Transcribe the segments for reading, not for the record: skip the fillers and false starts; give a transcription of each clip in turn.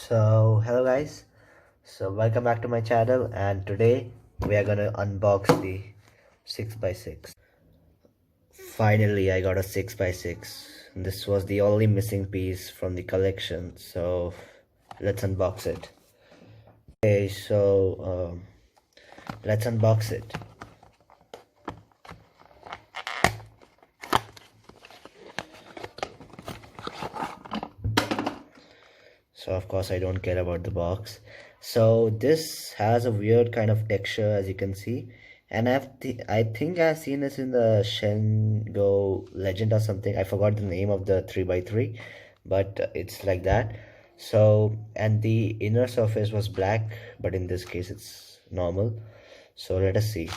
So hello guys, so welcome back to my channel, and today we are gonna unbox the 6x6. Finally I got a 6x6. This was the only missing piece from the collection, so let's unbox it. Okay, so let's unbox it. So of course I don't care about the box. So this has a weird kind of texture, as you can see, and I think I've seen this in the Shengo Legend or something. I forgot the name of the 3x3, but it's like that. So, and the inner surface was black, but in this case it's normal. So let us see.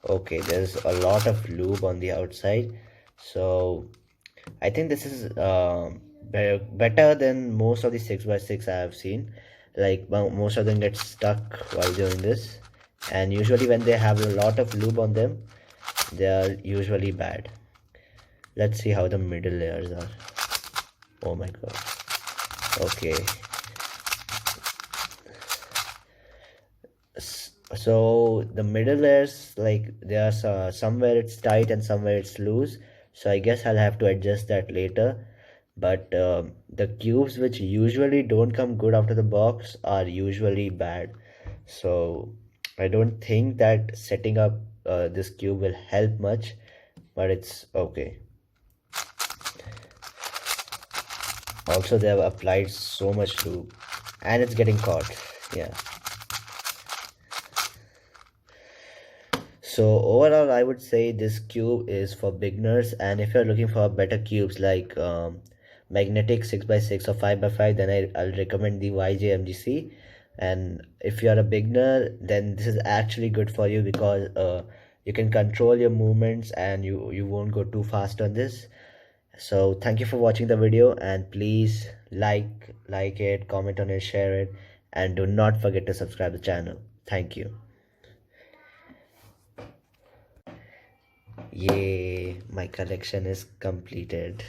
Okay, there's a lot of lube on the outside. So I think this is better than most of the 6x6 I have seen. Like most of them get stuck while doing this, and usually when they have a lot of lube on them, they are usually bad. Let's see how the middle layers are. Oh my god. Okay. So the middle layers, like there's somewhere it's tight and somewhere it's loose. So I guess I'll have to adjust that later. But the cubes which usually don't come good after the box are usually bad. So I don't think that setting up this cube will help much, but it's okay. Also, they have applied so much lube and it's getting caught. Yeah. So overall, I would say this cube is for beginners, and if you're looking for better cubes like magnetic 6x6 or 5x5, then I'll recommend the YJMGC. And if you're a beginner, then this is actually good for you because you can control your movements and you won't go too fast on this. So thank you for watching the video, and please like it, comment on it, share it, and do not forget to subscribe the channel. Thank you. Yay, my collection is completed.